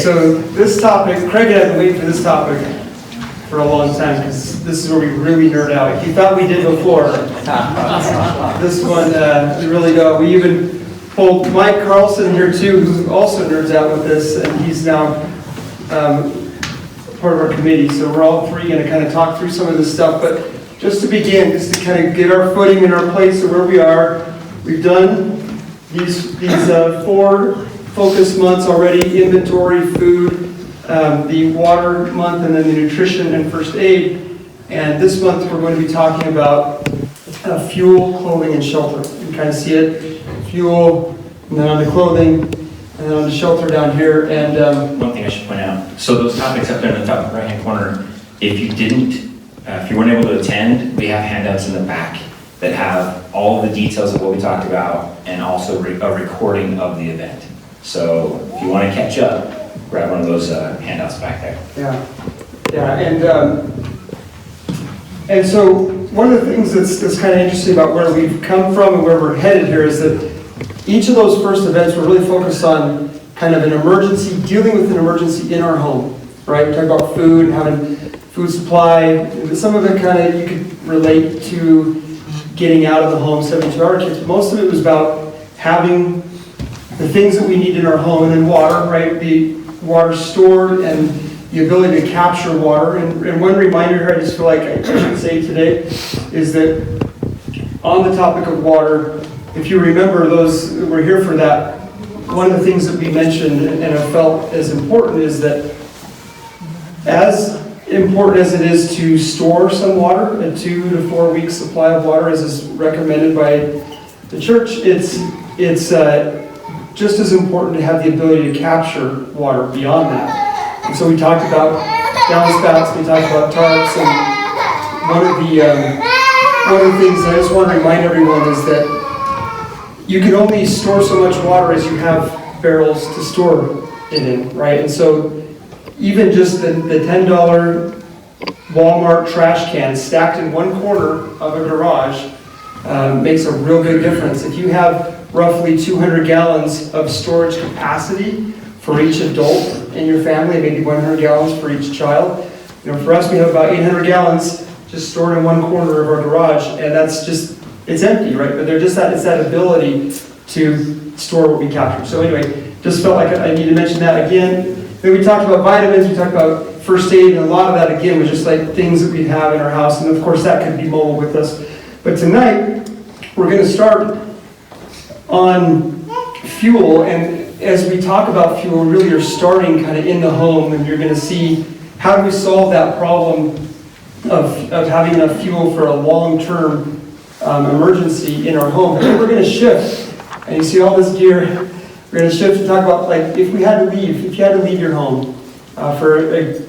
so this topic, Craig and I have been waiting for this topic for a long time because this is where we really nerd out. If you thought we did before, this one we really don't. We even pulled Mike Carlson here too, who also nerds out with this, and he's now part of our committee. So we're all three going to kind of talk through some of this stuff. But just to begin, just to kind of get our footing in our place of where we are, we've done these 4 focus months already: inventory, food, the water month, and then the nutrition and first aid. And this month we're going to be talking about fuel, clothing, and shelter. You can kind of see it: fuel, and then on the clothing, and then on the shelter down here. And one thing I should point out: so those topics up there in the top right-hand corner, if you weren't able to attend, we have handouts in the back that have all the details of what we talked about, and also a recording of the event. So if you want to catch up, grab one of those handouts back there. Yeah, and so one of the things that's kind of interesting about where we've come from and where we're headed here is that each of those first events were really focused on kind of an emergency, dealing with an emergency in our home, right? We talked about food and having food supply. Some of it kind of you could relate to getting out of the home, 72-hour kits. But most of it was about having the things that we need in our home, and then water, right? The water stored and the ability to capture water. And one reminder here I just feel like I should say today is that on the topic of water, if you remember, those who were here for that, one of the things that we mentioned and I felt as important is that as important as it is to store some water, a 2 to 4 week supply of water as is recommended by the church, it's just as important to have the ability to capture water beyond that. And so we talked about downspouts, we talked about tarps, and one of the things that I just want to remind everyone is that you can only store so much water as you have barrels to store it in, right? And so even just the $10 Walmart trash can stacked in one corner of a garage makes a real big difference. If you have roughly 200 gallons of storage capacity for each adult in your family, maybe 100 gallons for each child. You know, for us, we have about 800 gallons just stored in one corner of our garage, and that's just, it's empty, right? But they're just it's that ability to store what we capture. So anyway, just felt like I need to mention that again. Then we talked about vitamins, we talked about first aid, and a lot of that again was just like things that we have in our house, and of course that could be mobile with us. But tonight, we're going to start on fuel, and as we talk about fuel, really you're starting kind of in the home, and you're going to see how do we solve that problem of having enough fuel for a long-term emergency in our home. And then we're going to shift, and you see all this gear, we're going to shift to talk about like if you had to leave your home for a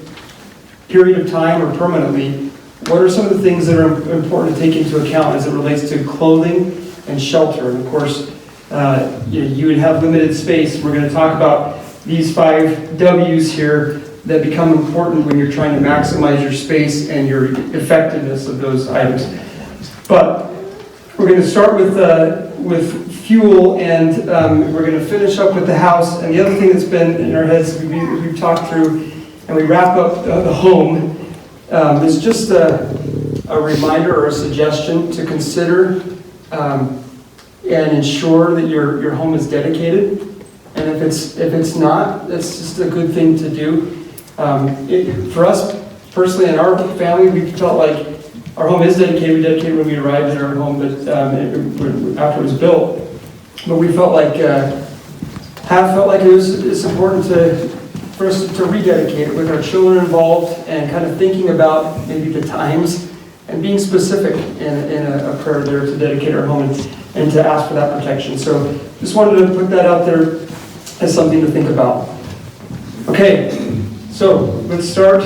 period of time or permanently, what are some of the things that are important to take into account as it relates to clothing and shelter? And of course, you would have limited space. We're going to talk about these 5 W's here that become important when you're trying to maximize your space and your effectiveness of those items. But we're going to start with fuel, and we're going to finish up with the house. And the other thing that's been in our heads we've talked through, and we wrap up the home, is just a reminder or a suggestion to consider and ensure that your home is dedicated. And if it's not, that's just a good thing to do. For us personally, in our family, we felt like our home is dedicated. We dedicated when we arrived at our home, but after it was built. But we felt like it's important for us to rededicate it with our children involved and kind of thinking about maybe the times and being specific in a prayer there to dedicate our home and to ask for that protection. So just wanted to put that out there as something to think about. Okay, so let's start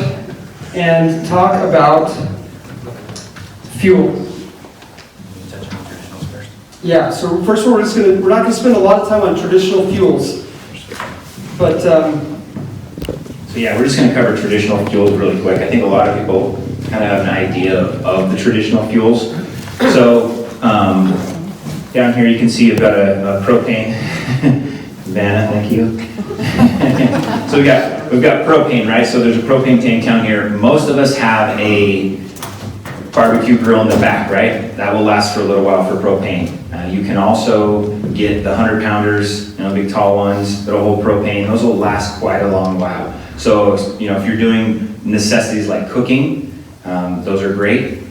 and talk about fuel. Yeah, so first of all, we're not gonna spend a lot of time on traditional fuels, but so yeah, we're just gonna cover traditional fuels really quick. I think a lot of people kind of have an idea of the traditional fuels. So down here you can see I've got a propane. Vanna, thank you. So we got we've got propane, right? So there's a propane tank down here. Most of us have a barbecue grill in the back, right? That will last for a little while for propane. You can also get the 100-pounders, big tall ones that'll hold propane. Those will last quite a long while. So, if you're doing necessities like cooking, those are great.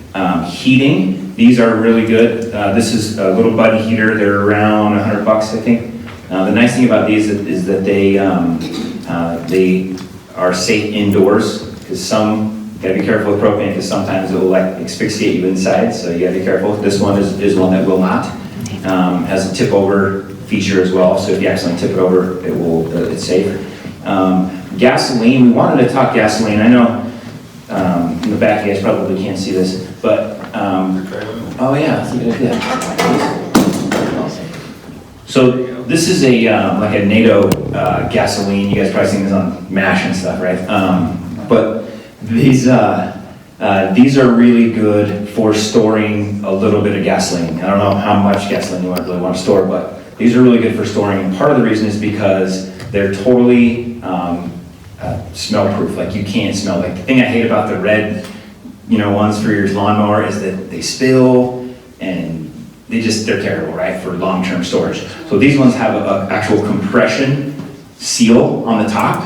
Heating, these are really good. This is a little buddy heater. They're around $100, I think. The nice thing about these is that they are safe indoors, because you gotta be careful with propane, because sometimes it will asphyxiate you inside, so you gotta be careful. This one is one that will not. Has a tip over feature as well, so if you accidentally tip it over, it's safe. Gasoline, we wanted to talk gasoline. I know in the back you guys probably can't see this, but oh yeah, that's a good idea. So this is like a NATO gasoline. You guys probably seen this on MASH and stuff, right? But these are really good for storing a little bit of gasoline. I don't know how much gasoline you really want to store, but these are really good for storing. And part of the reason is because they're totally smell proof. Like, you can't smell. Like, the thing I hate about the red, ones for your lawnmower is that they spill, and they're terrible, right, for long-term storage. So these ones have an actual compression seal on the top.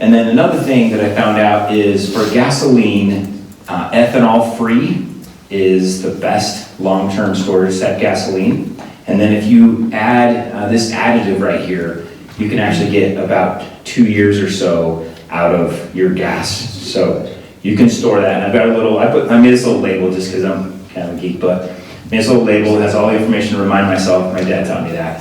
And then another thing that I found out is for gasoline, ethanol-free is the best long-term storage set gasoline. And then if you add this additive right here, you can actually get about 2 years or so out of your gas. So you can store that. And I've got I made this little label just because I'm kind of a geek, but this little label has all the information to remind myself. My dad taught me that.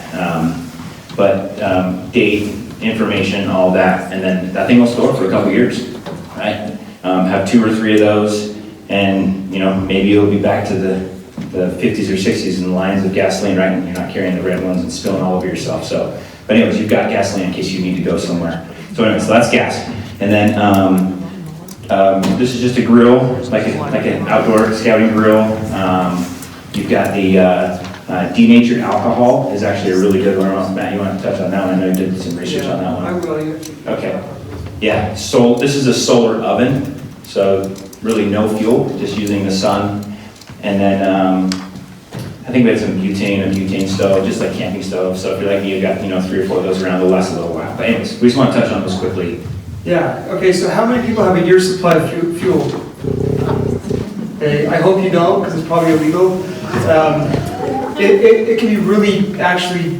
Date, information, all that, and then that thing will store for a couple years, right? Have 2 or 3 of those, and maybe you'll be back to the 50s or 60s in the lines of gasoline, right? And you're not carrying the red ones and spilling all over yourself. So, but anyways, you've got gasoline in case you need to go somewhere. So anyways, so that's gas. And then this is just a grill, it's like an outdoor scouting grill. You've got the denatured alcohol is actually a really good one. I don't know if Matt, you want to touch on that one? I know you did some research on that one. I will. Okay. Yeah. So this is a solar oven, so really no fuel, just using the sun. And then I think we had some butane, a butane stove, just like camping stove. So if you're like me, you've got 3 or 4 of those around, they'll last a little while. But anyways, we just want to touch on those quickly. Yeah. Okay. So how many people have a year's supply of fuel? Okay. I hope you don't, because it's probably illegal. It can be really, actually,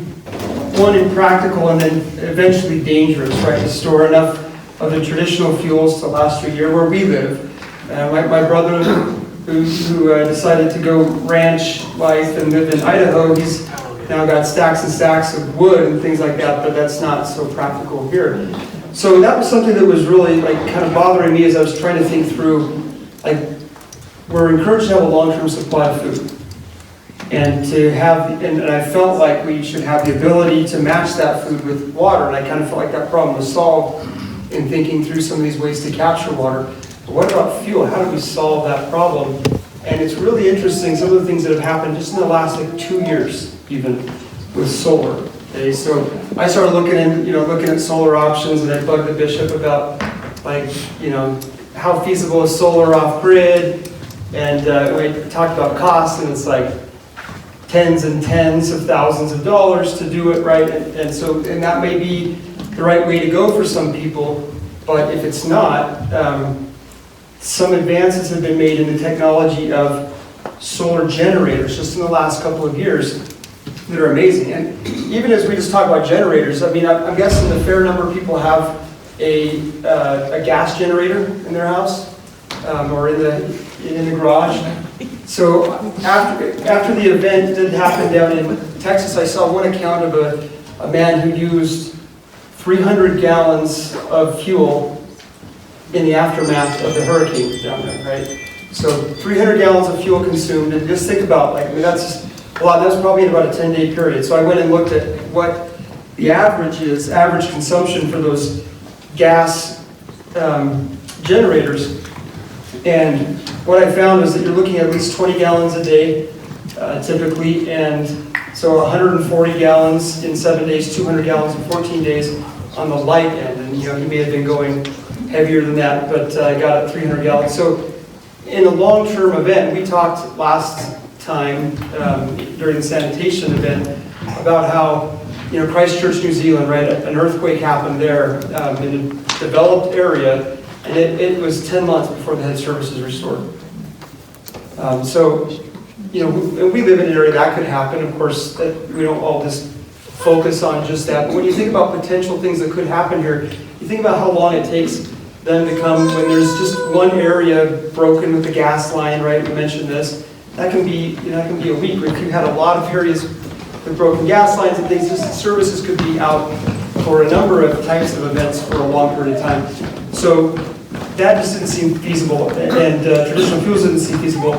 impractical and then eventually dangerous, right? To store enough of the traditional fuels to last a year where we live. My brother, who decided to go ranch life and live in Idaho, he's now got stacks and stacks of wood and things like that, but that's not so practical here. So that was something that was really kind of bothering me as I was trying to think through, we're encouraged to have a long-term supply of food. And I felt like we should have the ability to match that food with water, and I kind of felt like that problem was solved in thinking through some of these ways to capture water. But what about fuel? How do we solve that problem? And it's really interesting, some of the things that have happened just in the last 2 years, even with solar. Okay, so I started looking at solar options, and I bugged the bishop about how feasible is solar off grid, and we talked about cost, and it's tens and tens of thousands of dollars to do it right, and that may be the right way to go for some people, but if it's not, some advances have been made in the technology of solar generators just in the last couple of years that are amazing. And even as we just talk about generators, I'm guessing a fair number of people have a gas generator in their house or in the garage. So after the event that happened down in Texas, I saw one account of a man who used 300 gallons of fuel in the aftermath of the hurricane down there, right? So 300 gallons of fuel consumed, and just think about, that's just a lot. That's probably in about a 10-day period. So I went and looked at what the average consumption for those gas generators, and what I found is that you're looking at least 20 gallons a day, typically, and so 140 gallons in 7 days, 200 gallons in 14 days. on the light end, and he may have been going heavier than that, but got it 300 gallons. So in a long-term event, we talked last time during the sanitation event about how, Christchurch, New Zealand, right, an earthquake happened there in a developed area, and it was 10 months before the head service is restored. So, we live in an area that could happen. Of course, that we don't all just focus on just that. But when you think about potential things that could happen here, you think about how long it takes them to come when there's just one area broken with the gas line, right? We mentioned this. That can be, that can be a week. If you had a lot of areas with broken gas lines and things, just services could be out for a number of types of events for a long period of time. So that just didn't seem feasible, and traditional fuels didn't seem feasible.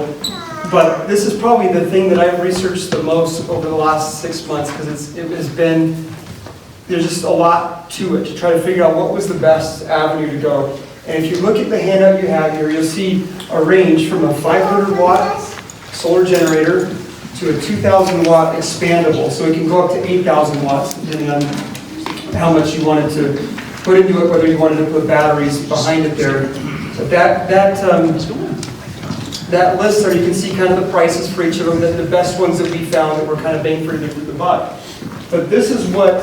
But this is probably the thing that I've researched the most over the last 6 months, because there's just a lot to it to try to figure out what was the best avenue to go. And if you look at the handout you have here, you'll see a range from a 500 watt solar generator to a 2,000 watt expandable. So it can go up to 8,000 watts depending on how much you wanted to put into it, whether you wanted to put batteries behind it there. So that list there, you can see kind of the prices for each of them, the best ones that we found that were kind of bang for the buck. But this is what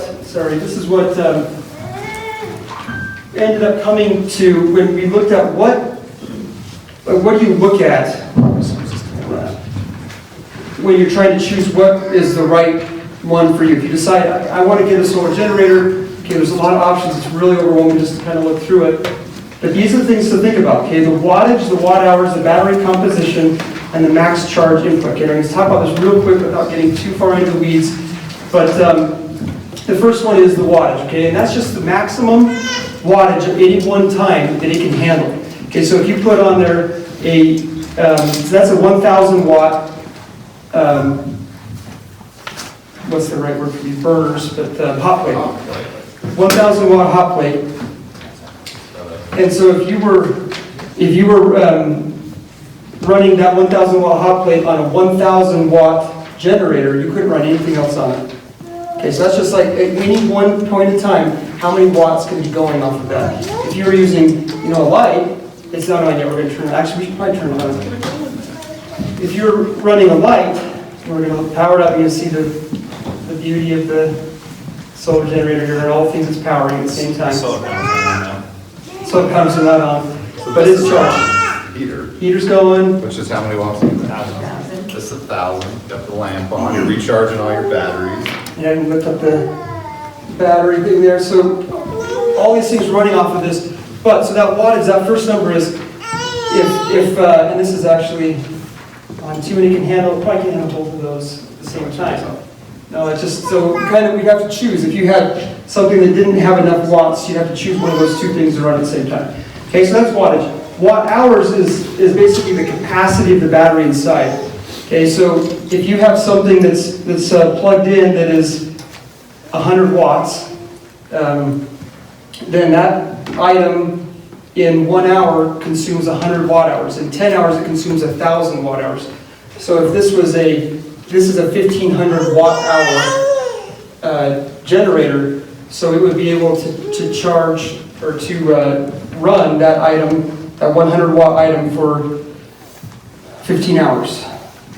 ended up coming to, when we looked at what do you look at when you're trying to choose what is the right one for you. If you decide, I want to get a solar generator, okay, there's a lot of options. It's really overwhelming just to kind of look through it. But these are the things to think about, okay? The wattage, the watt hours, the battery composition, and the max charge input. Okay, I'm going to talk about this real quick without getting too far into the weeds. But the first one is the wattage, okay? And that's just the maximum wattage at any one time that it can handle. Okay, so if you put on there so that's a 1,000 watt, what's the right word for these burners, but hot plate. 1,000 watt hot plate. And so if you were running that 1,000 watt hot plate on a 1,000 watt generator, you couldn't run anything else on it. Okay, so that's just like at any one point in time, how many watts can be going off of that? If you were using, a light, it's not on yet. We're going to turn it. Actually, we should probably turn it on. If you're running a light, we're going to power it up. You're going to see the beauty of the solar generator here and all the things it's powering at the same time. So it comes not on, but it's charged. Heater's going. Which is how many watts? 1,000. Just 1,000. Got the lamp on. You're recharging all your batteries. Yeah, you lift up the battery thing there. So all these things running off of this. But so that wattage, that first number is if and this is actually on two, and it can handle, probably can handle both of those at the same time. No, it's just, so we'd have to choose. If you had something that didn't have enough watts, you'd have to choose one of those two things to run at the same time. Okay, so that's wattage. Watt hours is basically the capacity of the battery inside. Okay, so if you have something that's plugged in that is 100 watts, then that item in 1 hour consumes 100 watt hours. In 10 hours, it consumes 1,000 watt hours. So if this is a 1,500 watt hour generator, so it would be able to charge or to run that item, that 100 watt item for 15 hours,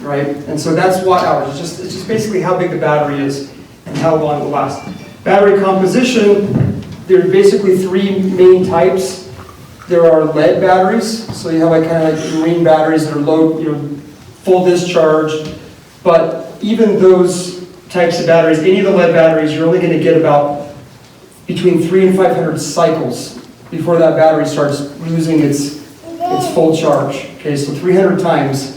right? And so that's watt hours. It's just basically how big the battery is and how long it will last. Battery composition, there are basically three main types. There are lead batteries, so you have kind of like marine batteries that are low, full discharge. But even those types of batteries, any of the lead batteries, you're only going to get about between 300 and 500 cycles before that battery starts losing its full charge. Okay, so 300 times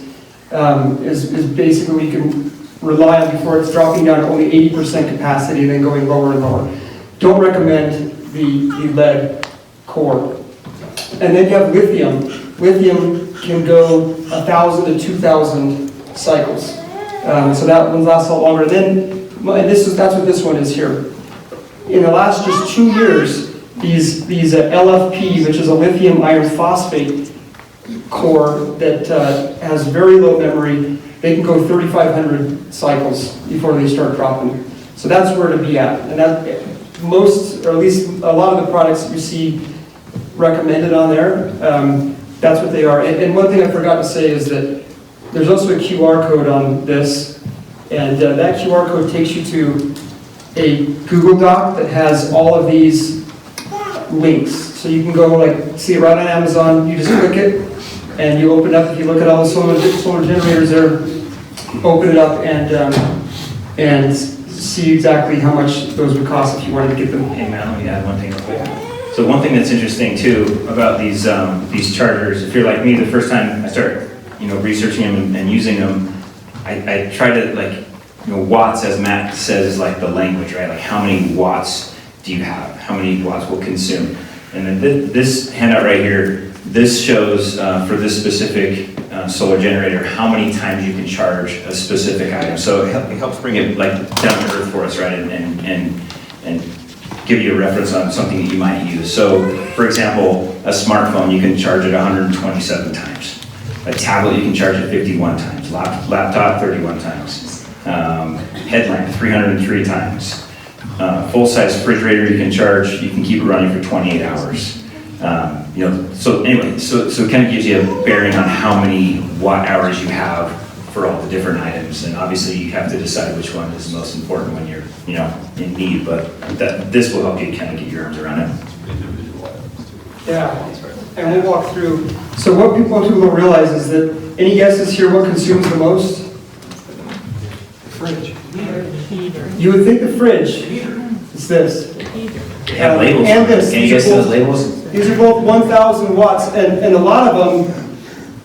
is basically what you can rely on before it's dropping down to only 80% capacity and then going lower and lower. Don't recommend the lead core. And then you have lithium. Lithium can go 1,000 to 2,000 cycles. So that one lasts a lot longer. And that's what this one is here. In the last just 2 years, these LFP, which is a lithium iron phosphate core that has very low memory, they can go 3,500 cycles before they start dropping. So that's where to be at. And most, or at least a lot of the products that you see recommended on there, that's what they are. And one thing I forgot to say is that there's also a QR code on this, and that QR code takes you to a Google Doc that has all of these links. So you can go like, see it right on Amazon, you just click it, and you open up, if you look at all the solar generators there, open it up and see exactly how much those would cost if you wanted to get them. Hey Matt, let me add one thing real quick. So one thing that's interesting too about these chargers, if you're like me, the first time I start researching them and using them, I try to watts, as Matt says, is like the language, right? Like how many watts do you have? How many watts will consume? And then this handout right here, this shows for this specific solar generator how many times you can charge a specific item. So it helps bring it like down to earth for us, right? And give you a reference on something that you might use. So for example, a smartphone, you can charge it 127 times. A tablet, you can charge it 51 times. Laptop, 31 times. Headlamp, 303 times. Full-size refrigerator, you can keep it running for 28 hours. So anyway, so it kind of gives you a bearing on how many watt hours you have for all the different items, and obviously you have to decide which one is most important when you're, in need. But this will help you kind of get your arms around it. Yeah, and we'll walk through. So what most people don't realize is that, any guesses here what consumes the most? The fridge. You would think the fridge. It's this. They have labels. And this. Can you guess those labels? These are both 1,000 watts, and a lot of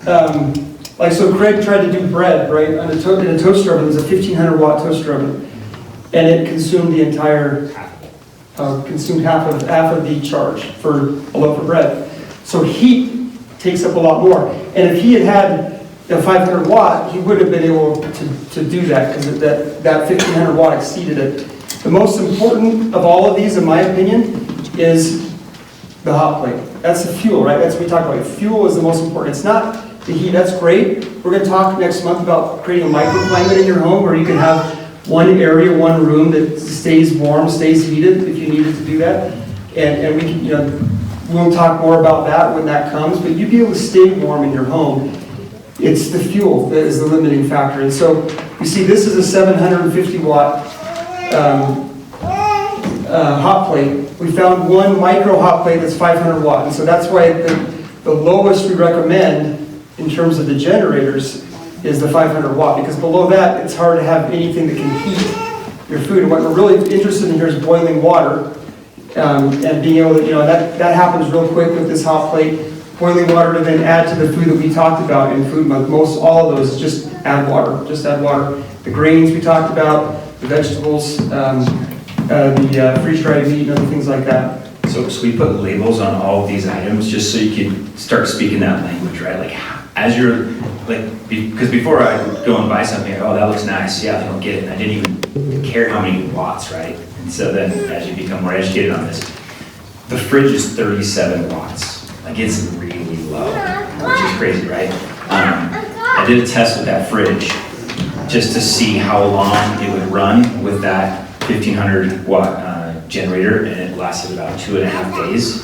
them, so Craig tried to do bread, right, in a toaster oven. There's a 1,500 watt toaster oven, and it consumed the entire, consumed half of the charge for a loaf of bread. So heat takes up a lot more, and if he had a 500 watt, he would have been able to do that, because that 1,500 watt exceeded it. The most important of all of these, in my opinion, is the hot plate. That's the fuel, right? That's what we talk about. Fuel is the most important. It's not the heat. That's great. We're going to talk next month about creating a microclimate in your home, where you can have one area, one room that stays warm, stays heated if you needed to do that. And we can, we'll talk more about that when that comes, but you'd be able to stay warm in your home. It's the fuel that is the limiting factor. And so you see this is a 750 watt hot plate. We found one micro hot plate that's 500 watt. And so that's why the lowest we recommend in terms of the generators is the 500 watt, because below that it's hard to have anything that can heat your food. And what we're really interested in here is boiling water, and being able to, that happens real quick with this hot plate. Boiling water to then add to the food that we talked about in Food Month. Most all of those, just add water. The grains we talked about, the vegetables, the freeze-dried meat, and other things like that. So we put labels on all of these items just so you can start speaking that language, right? Like as you're, because before I would go and buy something, oh, that looks nice, yeah, I don't get it. I didn't even care how many watts, right? And so then as you become more educated on this, the fridge is 37 watts. Like it's really low, which is crazy, right? I did a test with that fridge just to see how long it would run with that 1,500 watt generator, and it lasted about 2.5 days.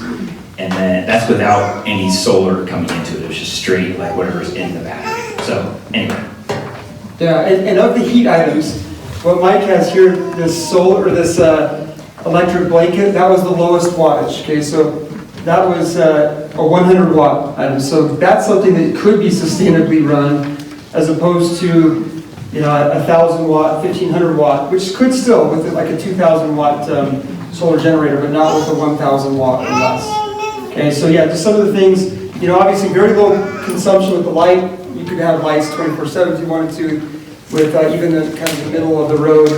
And then that's without any solar coming into it. It was just straight, like whatever's in the battery. So anyway. Yeah, and of the heat items, what Mike has here, this solar, or this electric blanket, that was the lowest wattage. Okay, so that was a 100 watt item. So that's something that could be sustainably run, as opposed to, a 1,000 watt, 1,500 watt, which could still, with like a 2,000 watt solar generator, but not with a 1,000 watt or less. Okay, so yeah, just some of the things, obviously very low consumption with the light. You could have lights 24/7 if you wanted to, with even the kind of the middle of the road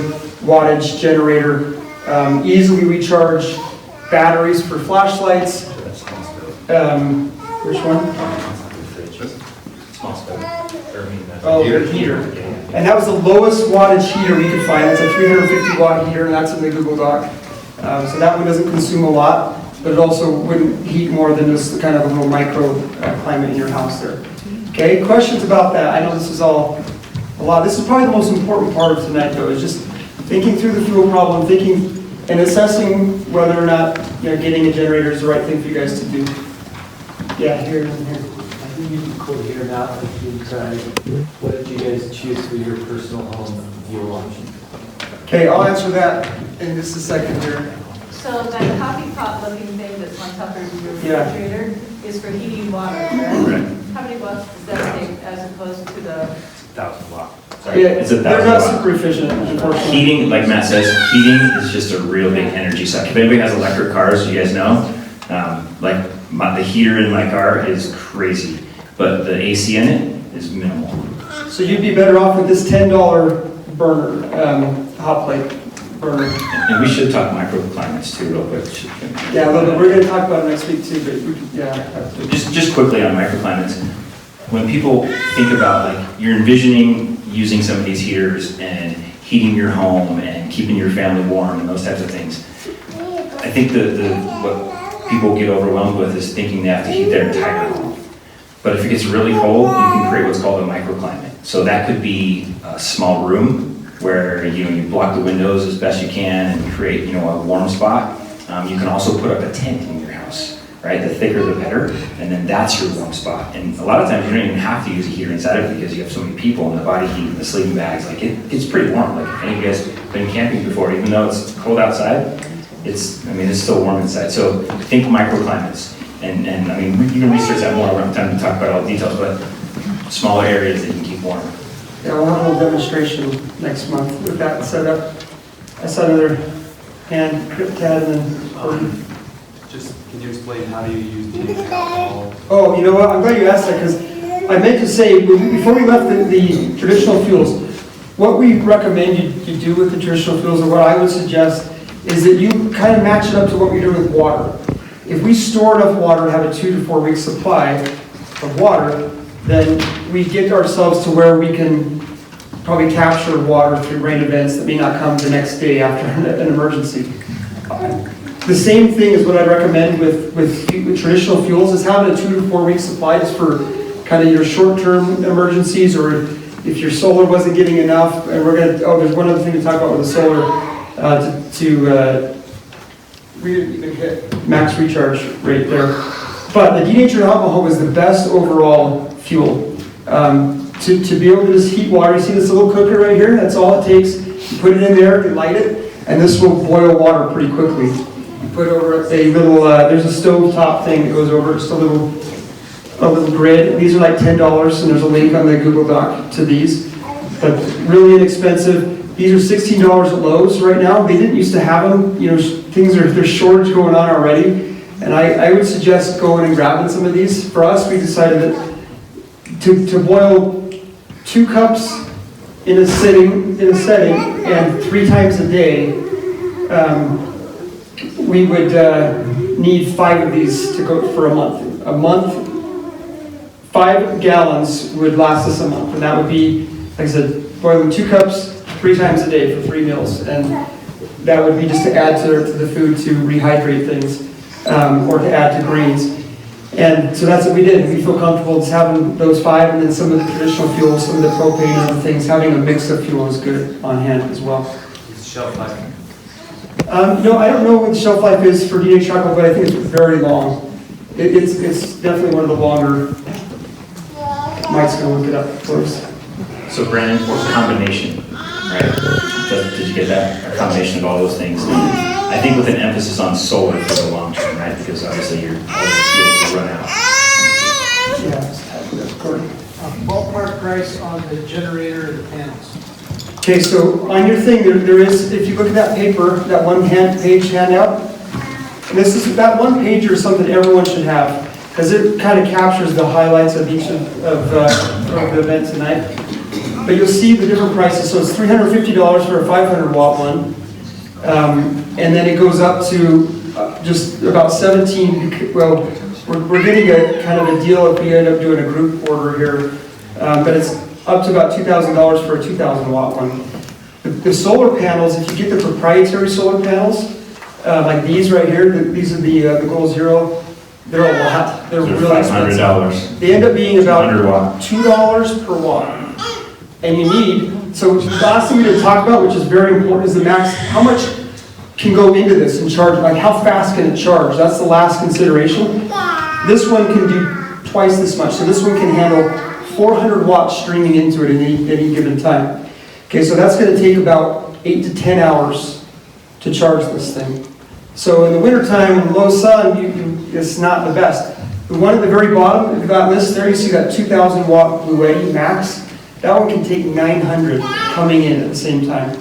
wattage generator. Easily recharge batteries for flashlights. Which one? Oh, the heater. And that was the lowest wattage heater we could find. It's a 350 watt heater, and that's in the Google Doc. So that one doesn't consume a lot, but it also wouldn't heat more than just kind of a little micro climate in your house there. Okay, questions about that? I know this is all a lot. This is probably the most important part of tonight, though, is just thinking through the fuel problem, thinking and assessing whether or not, getting a generator is the right thing for you guys to do. Yeah, here and here. I think you can quote here now, if you try, what did you guys choose for your personal home fuel option? Okay, I'll answer that in just a second here. So that coffee pot looking thing that's on top of your Yeah. refrigerator is for heating water, Right. correct? How many watts does that take as opposed to the, 1,000 watt. Sorry, Yeah, it's a they're not 1,000 watt. super efficient, unfortunately. Heating, like Matt says, heating is just a real big energy suck. If anybody has electric cars, you guys know, the heater in my car is crazy, but the AC in it is minimal. So you'd be better off with this $10 burner, hot plate burner. And we should talk microclimates too, real quick. Yeah, but we're gonna talk about it next week too, but we could, yeah. Just quickly on microclimates, when people think about, like, you're envisioning using some of these heaters and heating your home and keeping your family warm and those types of things, I think what people get overwhelmed with is thinking they have to heat their entire home. But if it gets really cold, you can create what's called a microclimate. So that could be a small room where you block the windows as best you can and create a warm spot. You can also put up a tent in your house, right? The thicker the better, and then that's your warm spot. And a lot of times you don't even have to use a heater inside of it because you have so many people and the body heat and the sleeping bags. Like it's pretty warm. Like if any of you guys been camping before, even though it's cold outside, it's still warm inside. So think microclimates. And I mean, you can research that more. We don't have time to talk about all the details, but smaller areas that you can keep warm. Yeah, we'll have a little demonstration next month with that set up. I saw another hand, Tad, and then Just, can you explain how do you use the alcohol? Oh, you know what? I'm glad you asked that because I meant to say, before we left the traditional fuels, what we recommend you do with the traditional fuels, or what I would suggest, is that you kind of match it up to what we do with water. If we store enough water and have a 2 to 4 week supply of water, then we get ourselves to where we can probably capture water through rain events that may not come the next day after an emergency. The same thing is what I recommend with traditional fuels, is having a 2 to 4 week supply just for kind of your short-term emergencies, or if your solar wasn't getting enough. And there's one other thing to talk about with the solar, we didn't even hit max recharge rate there. But the denatured alcohol was the best overall fuel. To be able to just heat water, you see this little cooker right here? That's all it takes. You put it in there, you light it, and this will boil water pretty quickly. You put over a little, there's a stove top thing that goes over, just a little grid. These are like $10, and there's a link on the Google Doc to these. But really inexpensive. These are $16 at Lowe's right now. They didn't used to have them. There's shortage going on already. And I would suggest going and grabbing some of these. For us, we decided that to boil 2 cups in a setting, and 3 times a day, we would need 5 of these to go for a month. 5 gallons would last us a month, and that would be, like I said, boiling 2 cups 3 times a day for 3 meals, and that would be just to add to the food to rehydrate things, or to add to greens. And so that's what we did. We feel comfortable just having those 5, and then some of the traditional fuels, some of the propane and other things. Having a mix of fuel is good on hand as well. Shelf life. I don't know what the shelf life is for denatured chocolate, but I think it's very long. It's definitely one of the longer. Mike's gonna look it up for us. So Brandon, combination, right? Did you get that? A combination of all those things. I think with an emphasis on solar for the long term, right? Because obviously your fuels will run out. Yeah, just type it up, Gordon. Ballpark price on the generator and the panels. Okay, so on your thing, there is, if you look at that paper, that page handout, and this is, that one pager is something everyone should have, because it kind of captures the highlights of each of the event tonight. But you'll see the different prices. So it's $350 for a 500 watt one, and then it goes up to just about 17. Well, we're getting a kind of a deal if we end up doing a group order here, but it's up to about $2,000 for a 2,000 watt one. The solar panels, if you get the proprietary solar panels, like these right here, these are the Goal Zero. They're a lot. They're really expensive. $500. They end up being about 100 watt. $2 per watt. And you need, so the last thing we did talk about, which is very important, is the max, how much can go into this and charge, like how fast can it charge? That's the last consideration. This one can do twice this much. So this one can handle 400 watts streaming into it at any given time. Okay, so that's going to take about 8 to 10 hours to charge this thing. So in the wintertime, in low sun, it's not the best. The one at the very bottom, if you got this there, you see that 2,000 watt Blue max. That one can take 900 coming in at the same time.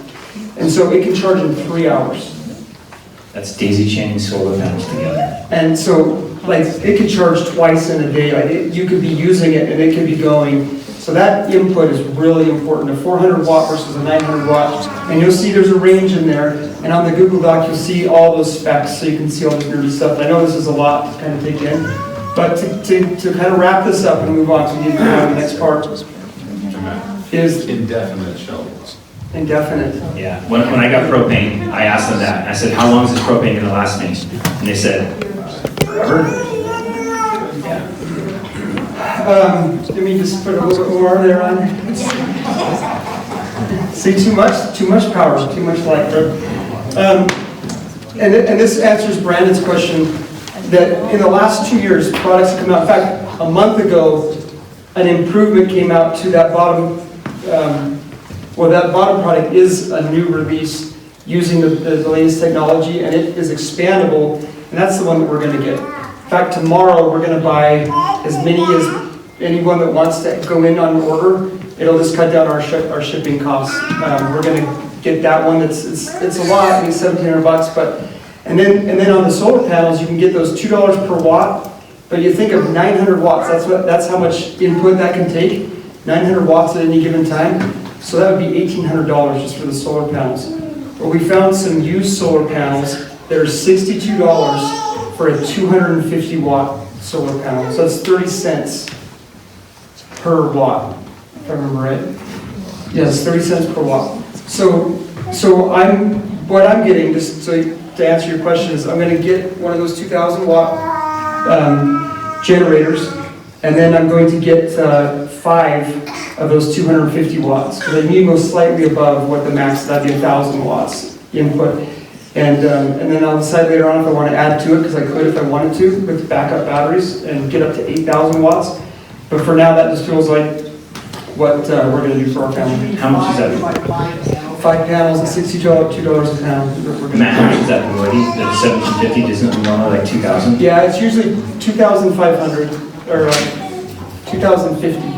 And so it can charge in 3 hours. That's daisy chaining solar panels together. And so, like, it could charge twice in a day. Like, you could be using it and it could be going. So that input is really important. A 400 watt versus a 900 watt. And you'll see there's a range in there. And on the Google Doc, you'll see all those specs so you can see all the nerdy stuff. I know this is a lot to kind of take in. But to kind of wrap this up and move on to the next part is Indefinite shelf. indefinite. Yeah, when I got propane, I asked them that. I said, how long is this propane gonna last me? And they said, forever? Yeah. Let me just put a little bit more there on. See, too much power, too much light. And this answers Brandon's question that in the last 2 years, products have come out. In fact, a month ago, an improvement came out to that bottom. That bottom product is a new release using the latest technology, and it is expandable, and that's the one that we're going to get. In fact, tomorrow we're going to buy as many as anyone that wants to go in on order. It'll just cut down our shipping costs. We're going to get that one. It's a lot. I think it's $1,700, but and then on the solar panels you can get those $2 per watt. But you think of 900 watts. That's how much input that can take. 900 watts at any given time. So that would be $1,800 just for the solar panels. But we found some used solar panels that are $62 for a 250 watt solar panel. So that's 30 cents per watt, if I remember right. Yes, 30 cents per watt. So what I'm getting, just to answer your question, is I'm going to get one of those 2,000 watt generators, and then I'm going to get 5 of those 250 watts, because I need to go slightly above what the max, that'd be 1,000 watts input. And then I'll decide later on if I want to add to it, because I could if I wanted to, with backup batteries, and get up to 8,000 watts. But for now, that just feels like what we're going to do for our family. How much is that? 5 panels at $62 a pound. Matt, how much is that already? The 1,750, isn't it normally like 2,000? Yeah, it's usually 2,500 or 2,050.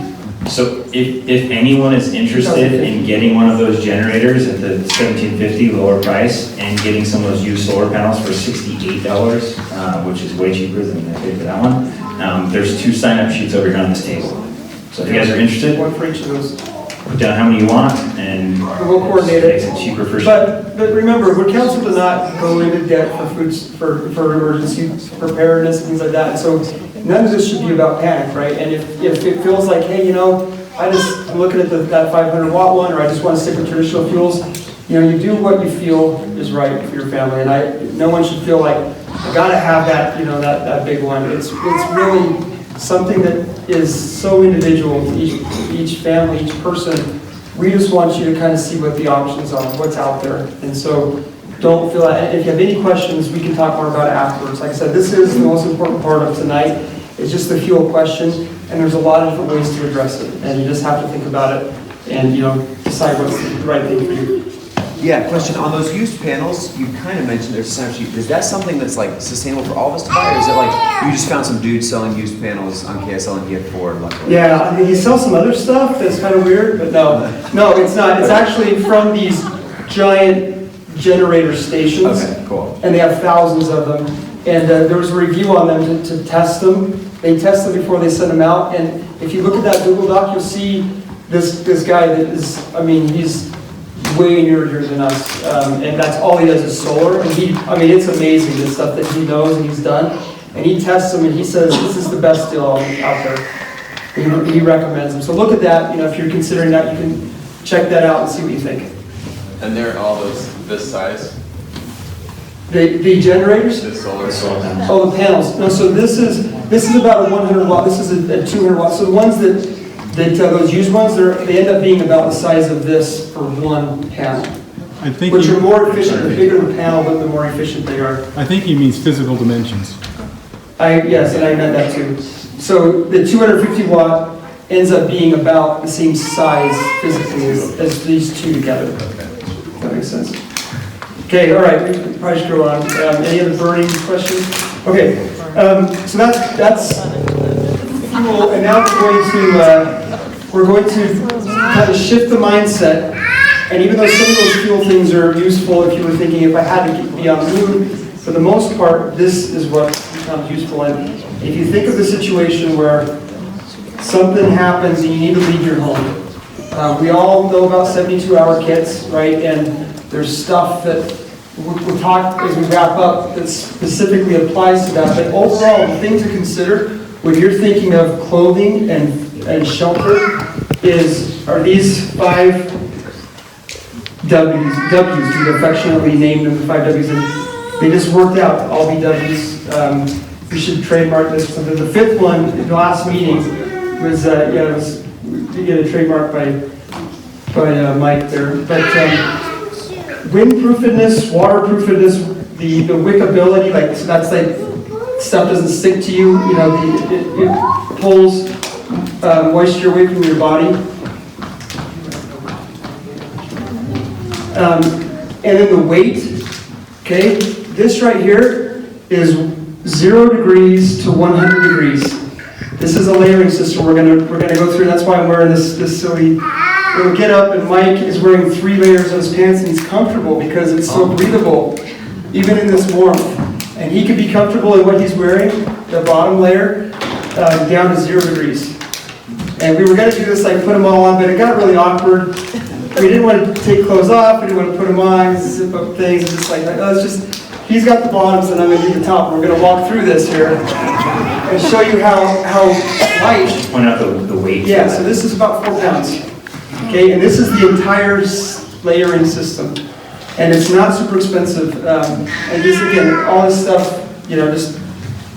So if anyone is interested in getting one of those generators at the $1,750 lower price and getting some of those used solar panels for $68, which is way cheaper than I paid for that one, there's 2 sign-up sheets over here on this table. So if you guys are interested, One for each of those. put down how many you want, and We'll coordinate it. makes it cheaper for sure. But remember, we're counseled to not go into debt for foods, for emergency preparedness and things like that. And so none of this should be about panic, right? And if it feels like, hey, I'm looking at that 500 watt one, or I just want to stick with traditional fuels, you do what you feel is right for your family. And no one should feel like, I gotta have that, that big one. It's really something that is so individual to each family, each person. We just want you to kind of see what the options are, what's out there. And so don't feel like, if you have any questions, we can talk more about it afterwards. Like I said, this is the most important part of tonight. It's just the fuel question, and there's a lot of different ways to address it. And you just have to think about it and decide what's the right thing for you. Yeah, question, on those used panels, you kind of mentioned there's a sign-up sheet. Is that something that's like sustainable for all of us to buy, or is it like you just found some dude selling used panels on KSL and get for luckily? Yeah, I mean, he sells some other stuff that's kind of weird, but no, it's not. It's actually from these giant generator stations. Okay, cool. And they have thousands of them. And there was a review on them to test them. They test them before they send them out. And if you look at that Google Doc, you'll see this guy that is, he's way nerdier than us. And that's all he does is solar. And it's amazing the stuff that he knows and he's done. And he tests them and he says, this is the best deal out there. He recommends them. So look at that. If you're considering that, you can check that out and see what you think. And they're all this size? The generators? This solar panel? Oh, the panels. No, so this is about a 100 watt. This is a 200 watt. So the ones that those used ones, they end up being about the size of this for one panel. I think which are he, more efficient. The bigger the panel, the more efficient they are. I think he means physical dimensions. Yes, and I meant that too. So the 250 watt ends up being about the same size physically as these two together. If that makes sense. Okay, all right, we probably should go on. Any other burning questions? Okay, so that's fuel, and now we're going to kind of shift the mindset. And even though some of those fuel things are useful, if you were thinking if I had to be on the move, for the most part, this is what becomes useful. And if you think of the situation where something happens and you need to leave your home, we all know about 72-hour kits, right? And there's stuff that we'll talk as we wrap up that specifically applies to that. But overall, the thing to consider when you're thinking of clothing and shelter are these 5 W's. We affectionately named them the 5 W's. And they just worked out to all be W's. We should trademark this or something. The 5th one, in the last meeting, was, we get a trademark by Mike there. But windproofedness, waterproofedness, the wickability, like, so that's like stuff doesn't stick to you. You know, it pulls moisture away from your body. And then the weight, okay? This right here is 0 degrees to 100 degrees. This is a layering system we're gonna go through. That's why I'm wearing this silly little get up. And Mike is wearing 3 layers on his pants, and he's comfortable because it's so breathable, even in this warmth. And he could be comfortable in what he's wearing, the bottom layer, down to 0 degrees. And we were gonna do this, like put them all on, but it got really awkward. We didn't want to take clothes off, we didn't want to put them on, zip up things, and just like, it's just, he's got the bottoms and I'm going to do the top. We're going to walk through this here and show you how light. Just point out the weight. Yeah, so this is about 4 pounds. Okay, and this is the entire layering system. And it's not super expensive. And just again, all this stuff, just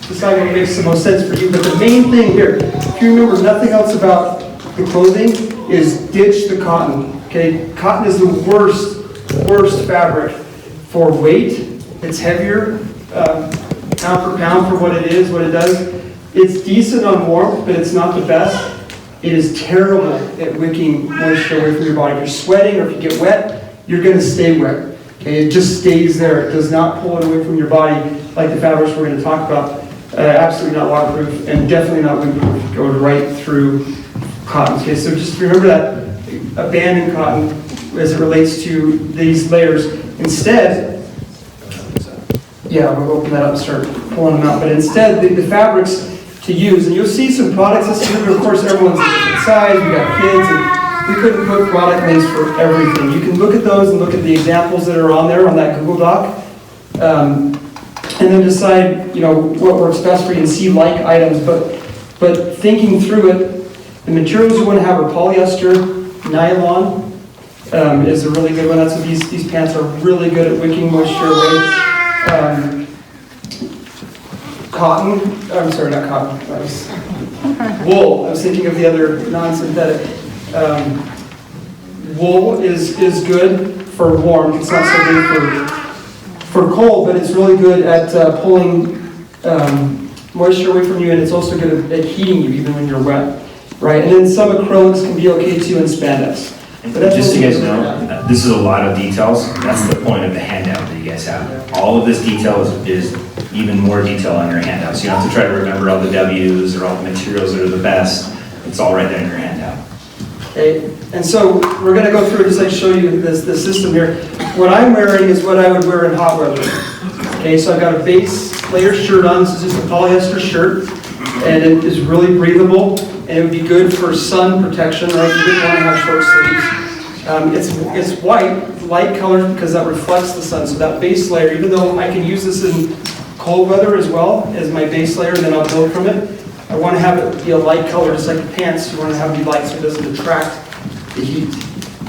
decide what makes the most sense for you. But the main thing here, if you remember nothing else about the clothing, is ditch the cotton. Okay, cotton is the worst fabric for weight. It's heavier, pound for pound for what it is, what it does. It's decent on warmth, but it's not the best. It is terrible at wicking moisture away from your body. If you're sweating or if you get wet, you're going to stay wet. Okay, it just stays there. It does not pull it away from your body like the fabrics we're going to talk about. Absolutely not waterproof and definitely not windproof. Go right through cotton. Okay, so just remember that. Abandon cotton as it relates to these layers. Instead, we'll open that up and start pulling them out. But instead, the fabrics to use, and you'll see some products listed, but of course everyone's a different size. We got kids, and we couldn't put product links for everything. You can look at those and look at the examples that are on there on that Google Doc, and then decide what works best for you and see like items. But thinking through it, the materials you want to have are polyester. Nylon is a really good one. That's what these pants are really good at wicking moisture away. Cotton, I'm sorry, not cotton. Wool. I was thinking of the other non-synthetic. Wool is good for warm. It's not so good for cold, but it's really good at pulling moisture away from you, and it's also good at heating you even when you're wet. Right, and then some acrylics can be okay too in spandex. But just so you guys know, this is a lot of details. That's the point of the handout that you guys have. All of this detail is even more detail on your handout. So you don't have to try to remember all the W's or all the materials that are the best. It's all right there in your handout. Okay, and so we're going to go through just like show you this system here. What I'm wearing is what I would wear in hot weather. Okay, so I've got a base layer shirt on. This is just a polyester shirt, and it is really breathable. And it would be good for sun protection, right? You didn't want to have short sleeves. It's white, light color, because that reflects the sun. So that base layer, even though I can use this in cold weather as well as my base layer, and then I'll build from it, I want to have it be a light color, just like the pants. You want to have it be light so it doesn't attract the heat.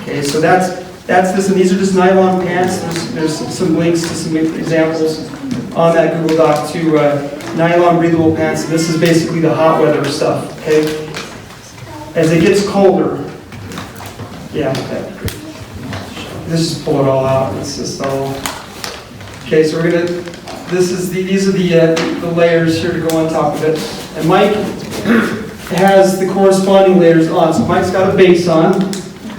Okay, so that's this, and these are just nylon pants. There's some links to some examples on that Google Doc to nylon breathable pants. And this is basically the hot weather stuff. Okay. As it gets colder, Let's just pull it all out. It's just all. Okay, so we're gonna. These are the layers here to go on top of it. And Mike has the corresponding layers on. So Mike's got a base on.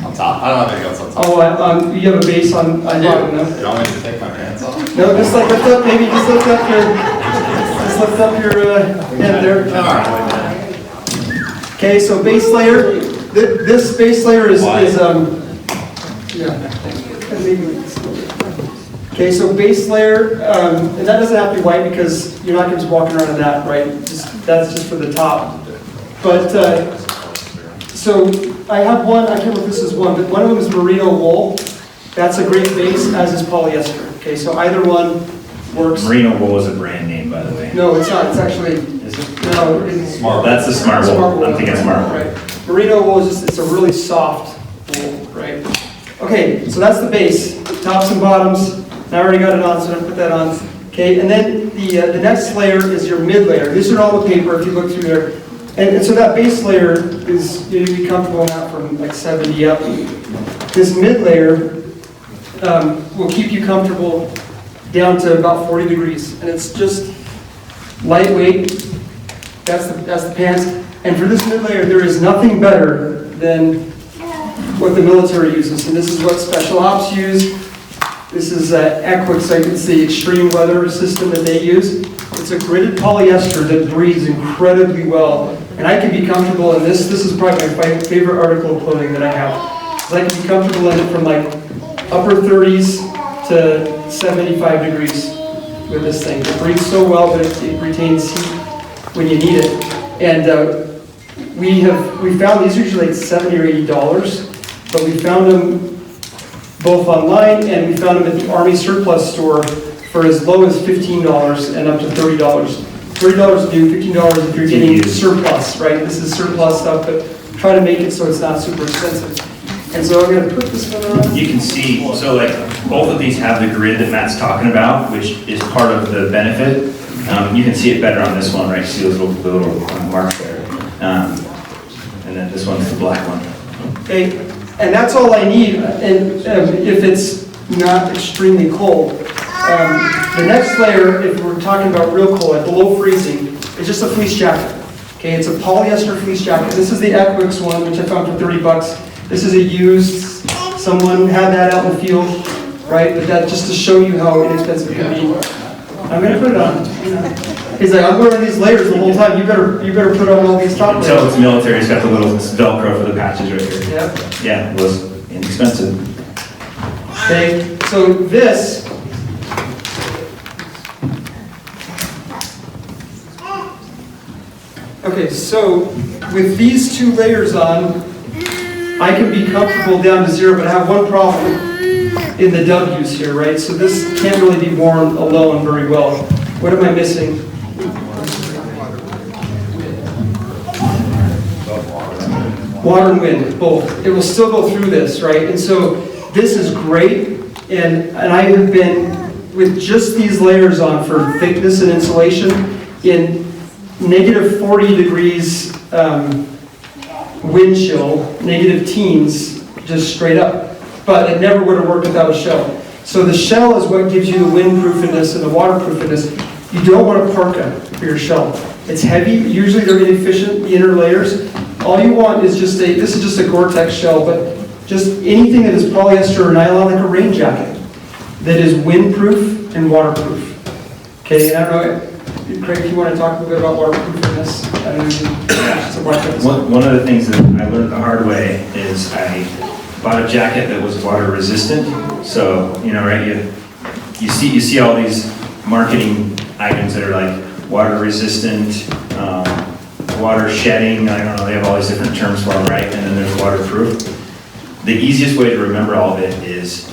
On top, I don't have anything else on top. Oh, you have a base on bottom now. You want me to take my pants off? No, just like lift up, maybe just lift up your head there. Okay, so base layer. This base layer is yeah. Okay, so base layer, and that doesn't have to be white because you're not going to be walking around in that, right? That's just for the top. But, so I have one, I can't remember if this is one, but one of them is merino wool. That's a great base, as is polyester. Okay, so either one works. Merino wool is a brand name, by the way. No, it's not, it's actually, Is it? no, it's. Smart. That's the smart wool. I'm thinking smart wool. Right. Merino wool is just, it's a really soft wool, right? Okay, so that's the base, tops and bottoms. I already got it on, so I'm gonna put that on. Okay, and then the next layer is your mid layer. These are all the paper if you look through there. And so that base layer is, you'd be comfortable in that from like 70 up. This mid layer will keep you comfortable down to about 40 degrees. And it's just lightweight. That's the pants. And for this mid layer, there is nothing better than what the military uses. And this is what special ops use. This is Equix, it's the extreme weather system that they use. It's a gridded polyester that breathes incredibly well. And I can be comfortable in this. This is probably my favorite article of clothing that I have. So I can be comfortable in it from like upper 30s to 75 degrees with this thing. It breathes so well, but it retains heat when you need it. And we found these are usually like $70 or $80, but we found them both online, and we found them at the Army surplus store for as low as $15 and up to $30. $30 new, $15 if you're getting surplus, right? This is surplus stuff, but try to make it so it's not super expensive. And so I'm going to put this one on. You can see, so like both of these have the grid that Matt's talking about, which is part of the benefit. You can see it better on this one, right? See those little marks there. And then this one's the black one. Okay. And that's all I need, and if it's not extremely cold. The next layer, if we're talking about real cold, like below freezing, is just a fleece jacket. Okay, it's a polyester fleece jacket. This is the Equix one, which I found for $30. This is a used, someone had that out in the field, right? But that just to show you how inexpensive it can be. I'm gonna put it on. He's like, I'm wearing these layers the whole time. You better put on all these top layers. Until it's military, it's got the little Velcro for the patches right here. Yeah. Yeah, it was inexpensive. Okay, so this. Okay, so with these two layers on, I can be comfortable down to 0, but I have one problem in the W's here, right? So this can't really be worn alone very well. What am I missing? Water and wind, both. It will still go through this, right? And so this is great, and I have been with just these layers on for thickness and insulation in negative 40 degrees wind chill, negative teens, just straight up. But it never would have worked without a shell. So the shell is what gives you the windproofiness and the waterproofiness. You don't want a parka for your shell. It's heavy, usually they're inefficient, the inner layers. All you want is just this is just a Gore-Tex shell, but just anything that is polyester or nylon, like a rain jacket, that is windproof and waterproof. Okay, I don't know, Craig, if you want to talk a little bit about waterproofness. I don't know. One of the things that I learned the hard way is I bought a jacket that was water resistant. So, right, you see all these marketing items that are like water resistant, water shedding, I don't know, they have all these different terms for them, right? And then there's waterproof. The easiest way to remember all of it is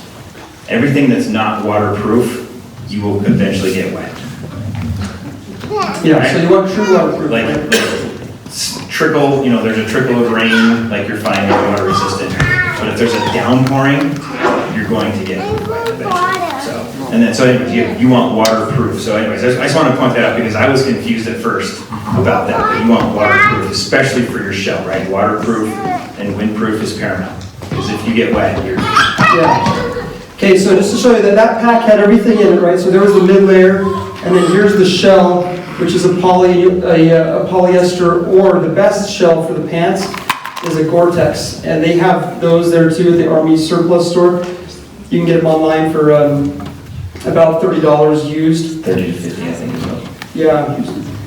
everything that's not waterproof, you will eventually get wet. Yeah, so you want true waterproof. Like trickle, there's a trickle of rain, like you're fine, you're water resistant. But if there's a downpouring, you're going to get wet eventually. So anyways, you want waterproof. So anyways, I just want to point that out because I was confused at first about that. But you want waterproof, especially for your shell, right? Waterproof and windproof is paramount. Because if you get wet, you're... Yeah. Okay, so just to show you that that pack had everything in it, right? So there was the mid layer, and then here's the shell, which is a polyester, or the best shell for the pants is a Gore-Tex, and they have those there too at the Army surplus store. You can get them online for about $30 used. 30 to 50, I think as well. Yeah,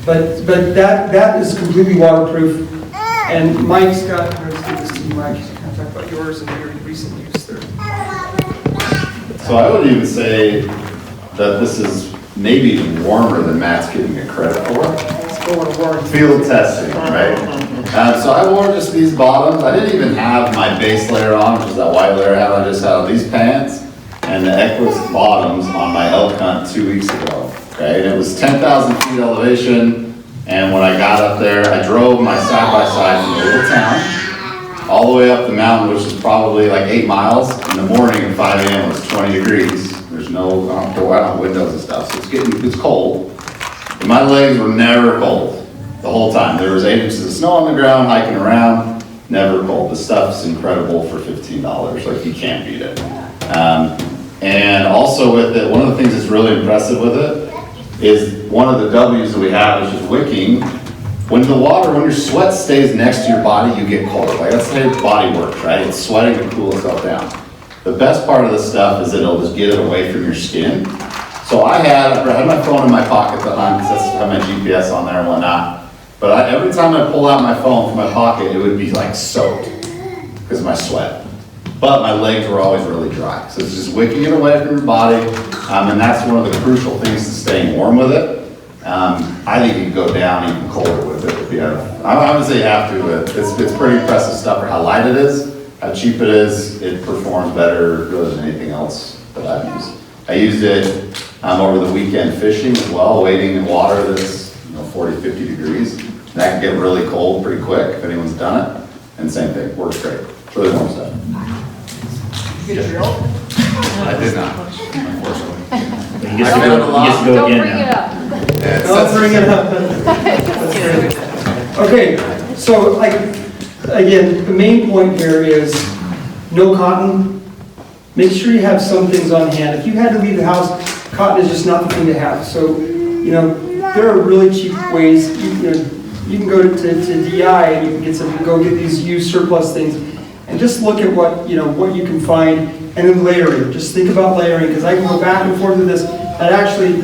but that is completely waterproof. And Mike's got, let's give this to you, Mike. I'll talk about yours and your recent use there. So I would even say that this is maybe even warmer than Matt's giving it credit for. Let's go on a warranty. Field testing, right? So I wore just these bottoms. I didn't even have my base layer on, which is that white layer I have. I just had these pants and the Equus bottoms on my elk hunt 2 weeks ago. Okay, and it was 10,000 feet elevation. And when I got up there, I drove my side-by-side from a little town all the way up the mountain, which is probably like 8 miles. In the morning at 5 a.m. it was 20 degrees. There's no, I don't have windows and stuff, so it's cold. But my legs were never cold the whole time. There was 8 inches of snow on the ground, hiking around, never cold. The stuff's incredible for $15, like you can't beat it. And also with it, one of the things that's really impressive with it is one of the W's that we have is just wicking. When your sweat stays next to your body, you get cold. Like that's how your body works, right? It's sweating to cool itself down. The best part of this stuff is that it'll just get it away from your skin. So I had my phone in my pocket to hunt, because I have my GPS on there and whatnot. But every time I pull out my phone from my pocket, it would be like soaked because of my sweat. But my legs were always really dry. So it's just wicking it away from your body. And that's one of the crucial things to staying warm with it. I think you can go down even colder with it if you have. I would say you have to, but it's pretty impressive stuff for how light it is, how cheap it is. It performs better really than anything else that I've used. I used it over the weekend fishing as well, wading in water that's 40, 50 degrees. That can get really cold pretty quick if anyone's done it. And same thing, works great. It's really warm stuff. You get your elk? I did not, unfortunately. He gets to go Don't again bring it now. up. Don't bring it up. Okay, so like, again, the main point here is no cotton. Make sure you have some things on hand. If you had to leave the house, cotton is just not the thing to have. So, there are really cheap ways. You can go to DI and you can go get these used surplus things, and just look at what you can find, and then layering. Just think about layering, because I can go back and forth with this. And actually,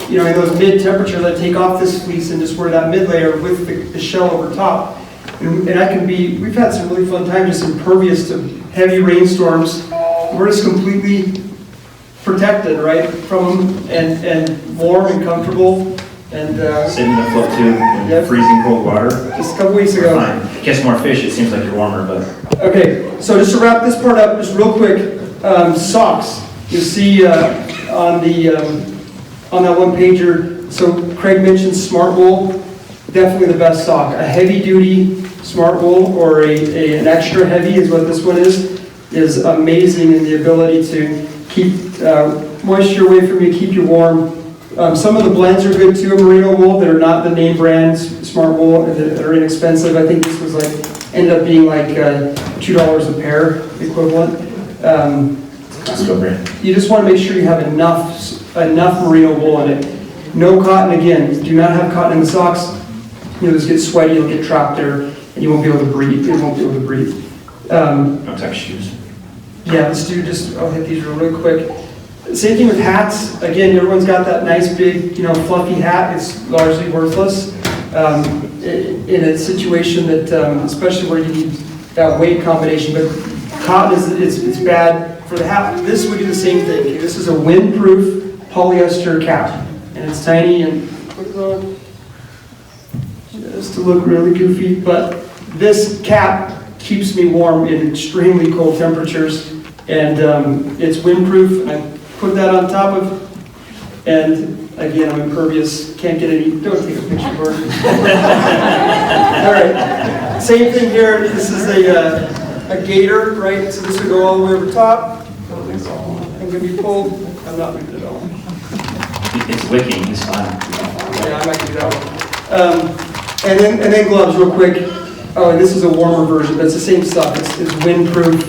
in those mid-temperatures, I take off this fleece and just wear that mid-layer with the shell over top. And we've had some really fun times just impervious to heavy rainstorms. We're just completely protected, right, from them, and warm and comfortable. And Sitting in a float tube in Yep. freezing cold water. just a couple weeks ago. Fine. Catch more fish, it seems like you're warmer, but Okay, so just to wrap this part up, just real quick, socks. You see on that one pager, so Craig mentioned Smart Wool, definitely the best sock. A heavy duty Smart Wool or an extra heavy is what this one is amazing in the ability to keep moisture away from you, keep you warm. Some of the blends are good too, merino wool that are not the name brands, Smart Wool, that are inexpensive. I think this was ended up being like $2 a pair equivalent. Costco brand. You just want to make sure you have enough merino wool in it. No cotton again. Do not have cotton in the socks. This gets sweaty, you'll get trapped there, and you won't be able to breathe. You won't be able to breathe. Don't touch shoes. Yeah, I'll hit these real quick. Same thing with hats. Again, everyone's got that nice big, fluffy hat. It's largely worthless in a situation that, especially where you need that weight combination. But cotton it's bad for the hat. This would do the same thing. This is a windproof polyester cap, and it's tiny and just to look really goofy. But this cap keeps me warm in extremely cold temperatures, and it's windproof. And I put that on top of, and again, I'm impervious, can't get any, don't take a picture, Gordon. All right, same thing here, this is a gator, right? So this would go all the way over top. I'm gonna be pulled, I'm not moving at all. It's wicking, it's fine. Yeah, I might do that one. And then gloves real quick. Oh, and this is a warmer version, but it's the same stuff. It's windproof.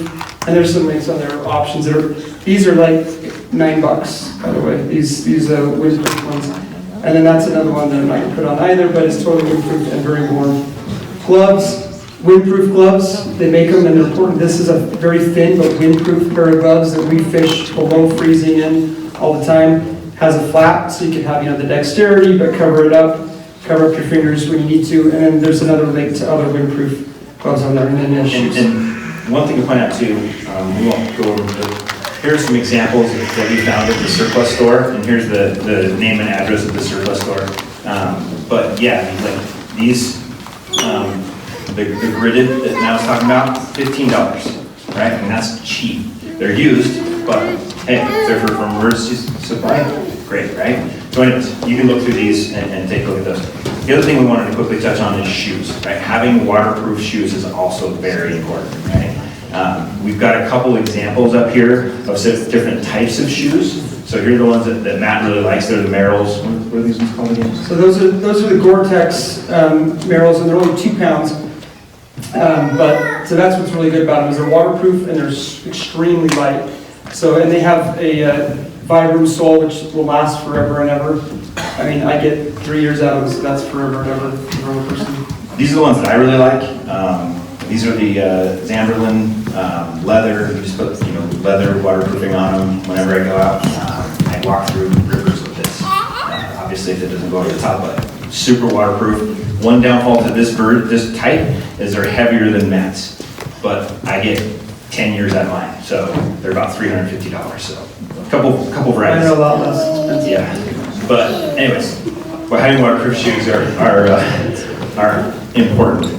And there's some links on their options that are, these are like $9, by the way, these windproof ones. And then that's another one that I'm not gonna put on either, but it's totally windproof and very warm. Gloves, windproof gloves, they make them and they're important. This is a very thin but windproof pair of gloves that we fish below freezing in all the time. Has a flap, so you can have, the dexterity, but cover up your fingers when you need to. And then there's another link to other windproof gloves on there, and then shoes. And one thing to point out too, we won't go over here are some examples that we found at the surplus store, and here's the name and address of the surplus store. But yeah, like these, the gridded that I was talking about, $15, right? And that's cheap. They're used, but hey, if they're for emergency supply, great, right? So anyways, you can look through these and take a look at those. The other thing we wanted to quickly touch on is shoes, right? Having waterproof shoes is also very important, right? We've got a couple examples up here of different types of shoes. So here are the ones that Matt really likes. They're the Merrells. What are these ones called again? So those are the Gore-Tex Merrells, and they're only 2 pounds. So that's what's really good about them is they're waterproof and they're extremely light. So, and they have a Vibram sole which will last forever and ever. I mean, I get 3 years out of them, so that's forever and ever for a person. These are the ones that I really like. These are the Zamberlin leather. You just put leather waterproofing on them whenever I go out. I walk through rivers with this. Obviously, if it doesn't go over the top, but super waterproof. One downfall to this type is they're heavier than Matt's, but I get 10 years out of mine, so they're about $350. So a couple varieties. I know a lot less expensive. Yeah, but anyways, well, having waterproof shoes are important.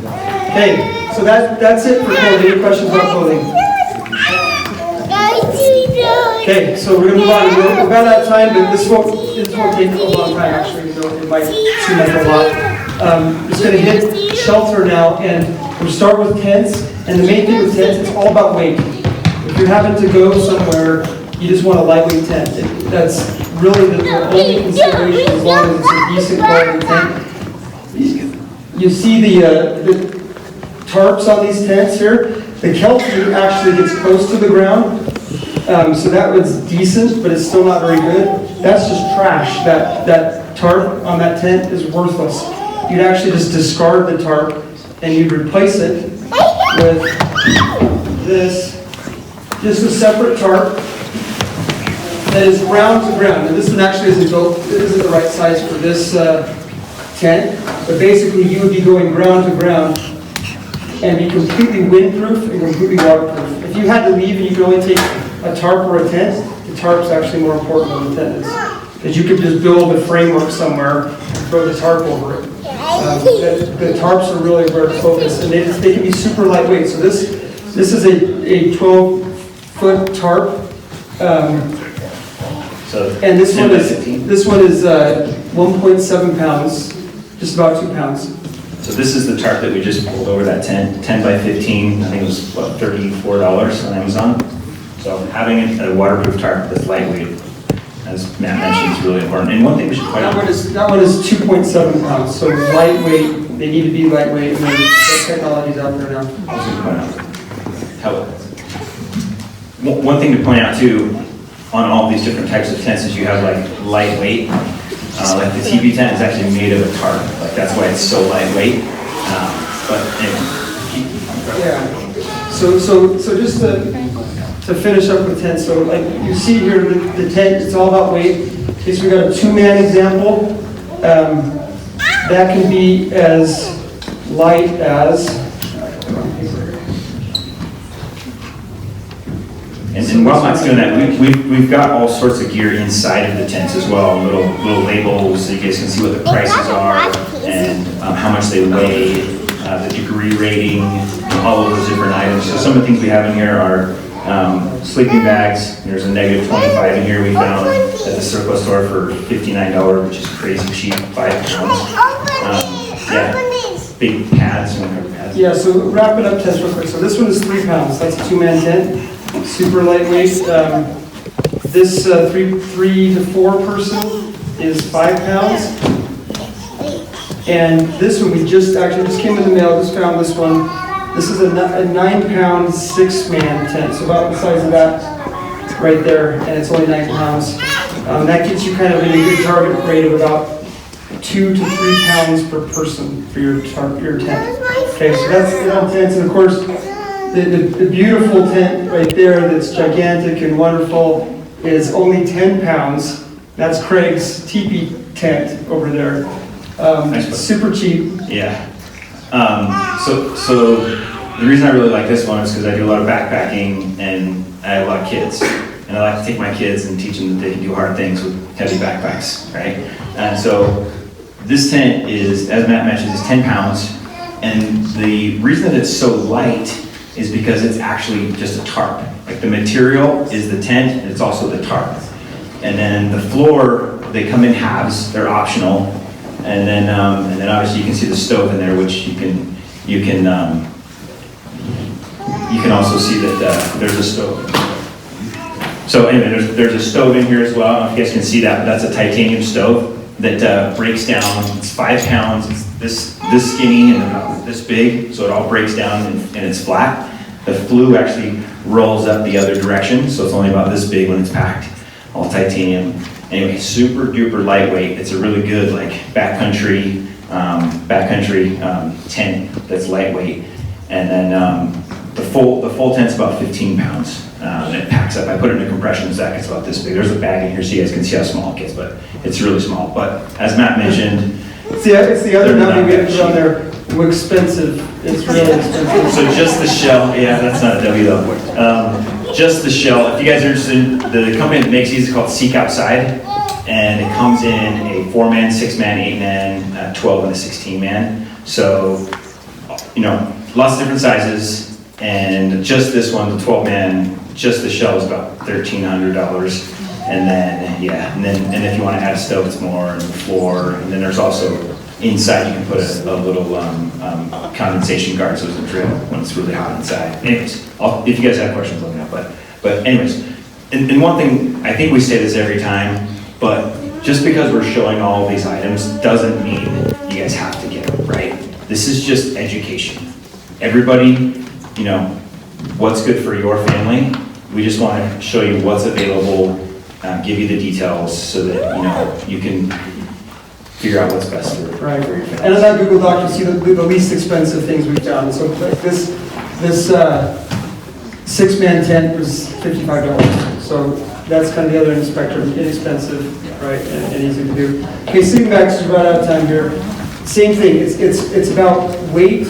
Okay, so that's it for clothing. Any questions about clothing? Okay, so we're gonna move on. We're about out of time, but this won't take a long time actually, even though it might seem like a lot. Just gonna hit shelter now, and we'll start with tents. And the main thing with tents, it's all about weight. If you're having to go somewhere, you just want a lightweight tent. That's really the only consideration, as long as it's a decent quality tent. You see the tarps on these tents here. The kelp actually gets close to the ground, so that was decent, but it's still not very good. That's just trash. That tarp on that tent is worthless. You'd actually just discard the tarp and you'd replace it with this, just a separate tarp that is ground to ground. And this one actually isn't the right size for this tent, but basically you would be going ground to ground and be completely windproof and completely waterproof. If you had to leave and you could only take a tarp or a tent, the tarp's actually more important than the tent is. Because you could just build a framework somewhere and throw the tarp over it. The tarps are really where it's focused, and they can be super lightweight. So this is a 12-foot tarp, and this one is 1.7 pounds, just about 2 pounds. So this is the tarp that we just pulled over that 10 by 15. I think it was what, $34 on Amazon. So having a waterproof tarp that's lightweight, as Matt mentioned, is really important. And one thing we should point out. That one is 2.7 pounds, so lightweight. They need to be lightweight, and the technology's out there now. One thing to point out too, on all these different types of tents is you have like lightweight. Like the Teepee tent is actually made of a tarp. Like that's why it's so lightweight. But anyway. Yeah. So just to finish up with tents, so like you see here, the tent, it's all about weight. Okay, so we got a 2-man example. That can be as light as, and while Matt's doing that, we've got all sorts of gear inside of the tents as well, little labels so you guys can see what the prices are and how much they weigh, the degree rating, all of those different items. So some of the things we have in here are sleeping bags. There's a -25 in here we found at the surplus store for $59, which is crazy cheap, 5 pounds. Big pads. yeah, so wrap it up test real quick. So this one is 3 pounds, that's a 2-man tent, super lightweight. This 3 to 4 person is 5 pounds. And this one we just came in the mail, just found this one. This is a 9-pound, 6-man tent, so about the size of that right there, and it's only 9 pounds. That gets you kind of in a good target rate of about 2 to 3 pounds per person for your tent. Okay, so that's the tents, and of course, the beautiful tent right there that's gigantic and wonderful is only 10 pounds. That's Craig's Teepee Tent over there. Super cheap. Yeah. So the reason I really like this one is because I do a lot of backpacking and I have a lot of kids. And I like to take my kids and teach them that they can do hard things with heavy backpacks, right? And so this tent is, as Matt mentioned, is 10 pounds. And the reason that it's so light is because it's actually just a tarp. Like the material is the tent, and it's also the tarp. And then the floor, they come in halves, they're optional. And then obviously you can see the stove in there, which you can also see that there's a stove. So anyway, there's a stove in here as well. I don't know if you guys can see that, but that's a titanium stove that breaks down. It's 5 pounds. It's this skinny and about this big, so it all breaks down and it's flat. The flue actually rolls up the other direction, so it's only about this big when it's packed. All titanium. Anyway, super duper lightweight. It's a really good like backcountry tent that's lightweight. And then the full tent's about 15 pounds. And it packs up. I put it in a compression sack. It's about this big. There's a bag in here so you guys can see how small it gets, but it's really small. But as Matt mentioned, it's the other number we have to put on there. Expensive. It's really expensive. So just the shell. Yeah, that's not a W though. Just the shell. If you guys are interested, the company that makes these is called Seek Outside, and it comes in a 4-man, 6-man, 8-man, 12 and a 16-man. So, lots of different sizes, and just this one, the 12-man, just the shell is about $1,300. And then if you want to add a stove, it's more, and the floor, and then there's also inside you can put a little condensation guard so it doesn't drip when it's really hot inside. Anyways, if you guys have questions, let me know. But anyways, and one thing, I think we say this every time, but just because we're showing all these items doesn't mean you guys have to get them, right? This is just education. Everybody, what's good for your family. We just want to show you what's available, give you the details so that, you can figure out what's best for your family. And in that Google Doc, you see the least expensive things we've done. So like this 6-man tent was $55. So that's kind of the other end of the spectrum, inexpensive, right, and easy to do. Okay, sleeping bags is right out of time here. Same thing, it's about weight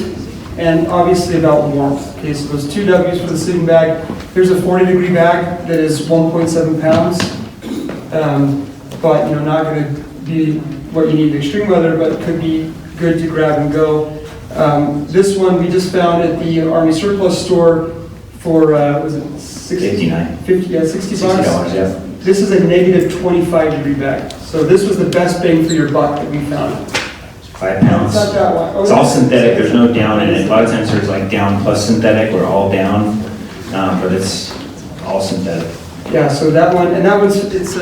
and obviously about warmth. Okay, so those 2 W's for the sleeping bag. Here's a 40-degree bag that is 1.7 pounds, but not going to be what you need in extreme weather, but it could be good to grab and go. This one we just found at the Army Surplus store for, was it 60? 50, yeah, $60. $60, yeah. This is a negative 25-degree bag. So this was the best bang for your buck that we found. 5 pounds. It's not that one. It's all synthetic. There's no down in it. A lot of times there's like down plus synthetic or all down, but it's all synthetic. Yeah, so that one, and that one's, it's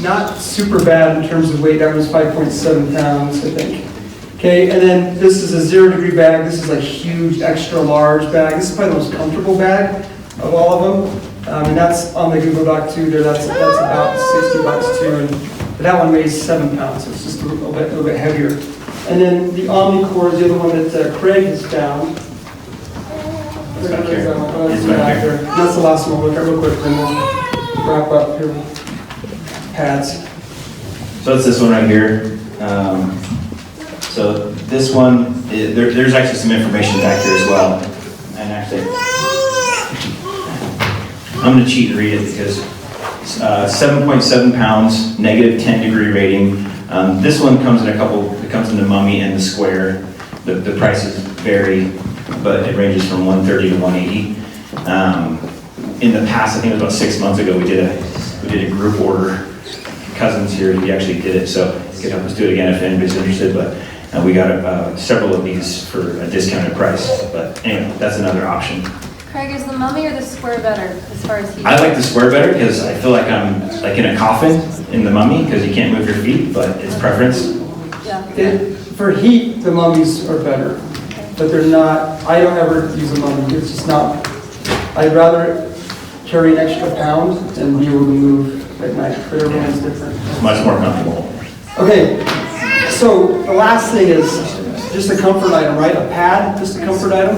not super bad in terms of weight. That was 5.7 pounds, I think. Okay, and then this is a 0-degree bag. This is a huge, extra large bag. This is probably the most comfortable bag of all of them. And that's on the Google Doc too. That's about $60 too. And that one weighs 7 pounds, so it's just a little bit heavier. And then the Omnicore is the other one that Craig has found. It's back here. It's back here. That's the last one. We'll look at real quick, and then we'll wrap up here. Pads. So that's this one right here. So this one, there's actually some information back here as well. And actually, I'm going to cheat and read it because 7.7 pounds, negative 10-degree rating. This one comes in it comes in the mummy and the square. The prices vary, but it ranges from $130 to $180. In the past, I think it was about 6 months ago, we did a group order. Cousins here, he actually did it, so he could help us do it again if anybody's interested. But we got several of these for a discounted price. But anyway, that's another option. Craig, is the mummy or the square better as far as heat? I like the square better because I feel like I'm like in a coffin in the mummy because you can't move your feet, but it's preference. Yeah. For heat, the mummies are better. but they're not, I don't ever use them on, it's just not, I'd rather carry an extra pound and be able to move at night, but everyone's different. Much more comfortable. Okay, so the last thing is just a comfort item, right? A pad, just a comfort item.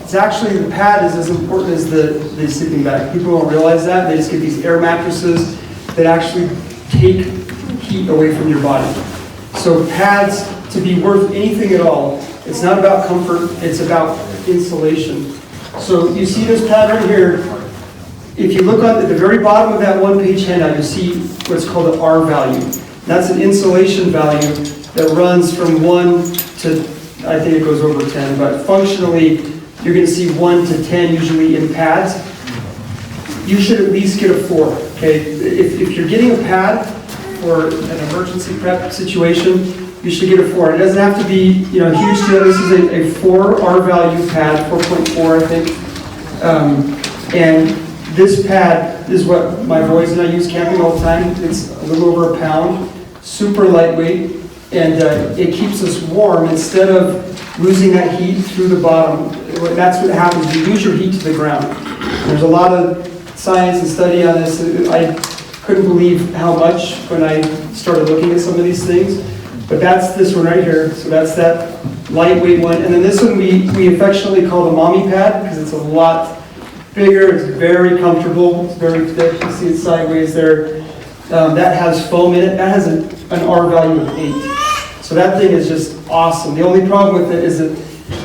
It's actually, the pad is as important as the sleeping bag. People don't realize that. They just get these air mattresses that actually take heat away from your body. So pads, to be worth anything at all, it's not about comfort, it's about insulation. So you see this pad right here. If you look at the very bottom of that one-page handout, you'll see what's called an R value. That's an insulation value that runs from 1 to, I think it goes over 10, but functionally, you're going to see 1 to 10 usually in pads. You should at least get a 4, okay? If you're getting a pad for an emergency prep situation, you should get a 4. It doesn't have to be, you know, a huge deal. This is a 4 R value pad, 4.4 I think. And this pad is what my boys and I use camping all the time. It's a little over a pound, super lightweight, and it keeps us warm instead of losing that heat through the bottom. That's what happens, you lose your heat to the ground. There's a lot of science and study on this. I couldn't believe how much when I started looking at some of these things. But that's this one right here. So that's that lightweight one. And then this one we affectionately call the mommy pad because it's a lot bigger. It's very comfortable. It's very thick. You see it sideways there. That has foam in it. That has an R value of 8. So that thing is just awesome. The only problem with it is that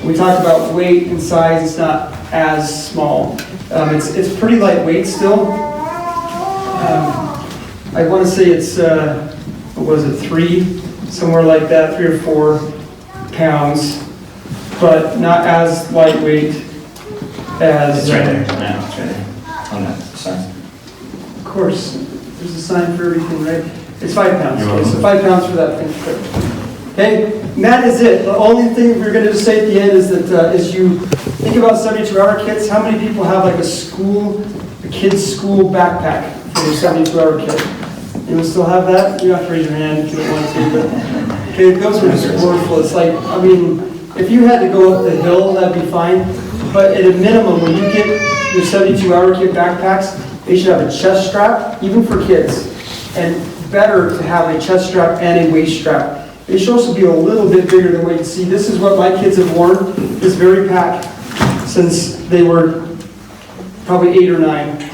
when we talk about weight and size, it's not as small. It's pretty lightweight still. I want to say it's, what was it, 3? Somewhere like that, 3 or 4 pounds, but not as lightweight as... It's right there, no, it's right there, on that sign. Of course, there's a sign for everything, right? It's 5 pounds, You're okay, so welcome. 5 pounds for that thing. Okay, and that is it. The only thing we're going to just say at the end is that as you think about 72-hour kits, how many people have like a kid's school backpack for their 72-hour kit? You still have that? You don't have to raise your hand if you don't want to, but okay, those are just wonderful. It's like, I mean, if you had to go up the hill, that'd be fine. But at a minimum, when you get your 72-hour kit backpacks, they should have a chest strap, even for kids. And better to have a chest strap and a waist strap. They should also be a little bit bigger than what you can see. This is what my kids have worn, this very pack, since they were probably 8 or 9.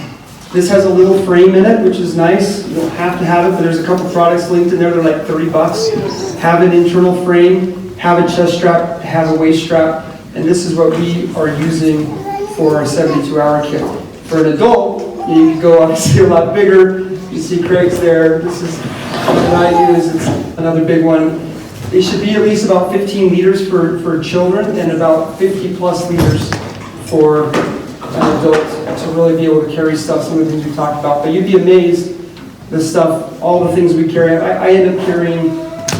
This has a little frame in it, which is nice. You don't have to have it, but there's a couple products linked in there. They're like $30. Have an internal frame, have a chest strap, have a waist strap, and this is what we are using for our 72-hour kit. For an adult, you can go obviously a lot bigger. You see Craig's there. This is what I use. It's another big one. It should be at least about 15 liters for children and about 50 plus liters for an adult to really be able to carry stuff, some of the things we talked about. But you'd be amazed, the stuff, all the things we carry. I end up carrying,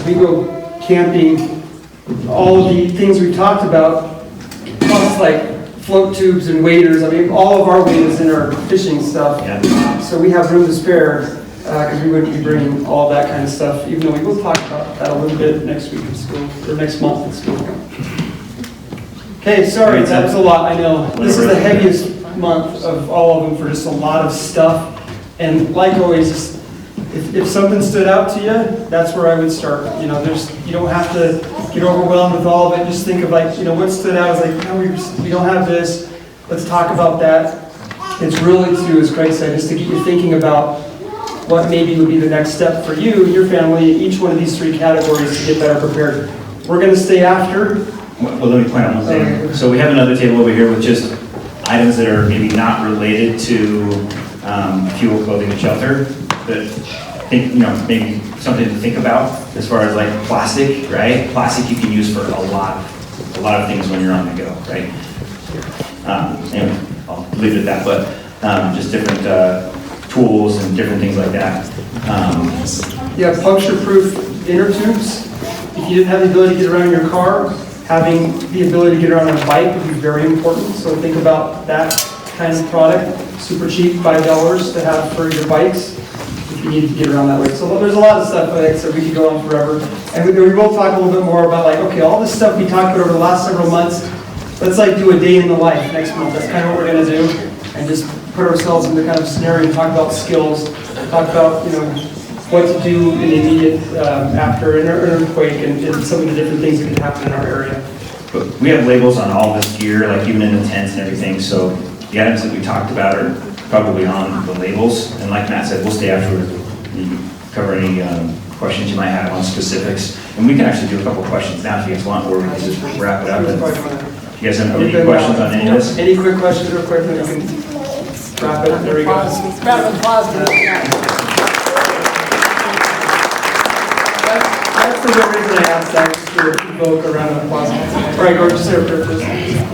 we go camping, all of the things we talked about, plus like float tubes and waders. I mean, all of our weight is in our fishing stuff. Yeah. So we have room to spare because we wouldn't be bringing all that kind of stuff, even though we will talk about that a little bit next week in school, or next month in school. Okay, sorry, that was a lot, I know. This is the heaviest month of all of them for just a lot of stuff. And like always, just, if something stood out to you, that's where I would start. You know, you don't have to get overwhelmed with all of it. Just think of like, you know, what stood out is like, no, we don't have this. Let's talk about that. It's really to, as Craig said, just to get you thinking about what maybe would be the next step for you and your family in each one of these 3 categories to get better prepared. We're going to stay after. Well, let me point out one thing. So we have another table over here with just items that are maybe not related to fuel, clothing, and shelter. That I think, you know, maybe something to think about as far as like plastic, right? Plastic you can use for a lot of things when you're on the go, right? Anyway, I'll leave it at that. But just different tools and different things like that. Yeah, puncture-proof inner tubes. If you didn't have the ability to get around in your car, having the ability to get around on a bike would be very important. So think about that kind of product. Super cheap, $5 to have for your bikes. If you needed to get around that way. So there's a lot of stuff, like I said, we could go on forever. And we both talk a little bit more about like, okay, all this stuff we talked about over the last several months, let's like do a day in the life next month. That's kind of what we're gonna do. And just put ourselves in the kind of scenario and talk about skills, talk about, what to do in the immediate, after an earthquake and some of the different things that can happen in our area. But we have labels on all this gear, like even in the tents and everything, so the items that we talked about are probably on the labels. And like Matt said, we'll stay afterward. You can cover any questions you might have on specifics. And we can actually do a couple questions now if you guys want, or we can just wrap it up. And if you guys have any questions on any of this? Any quick questions real quick, then we can wrap it. There we go. That's the reason I asked that, just to evoke around the applause. All right, Gordon, just there, please.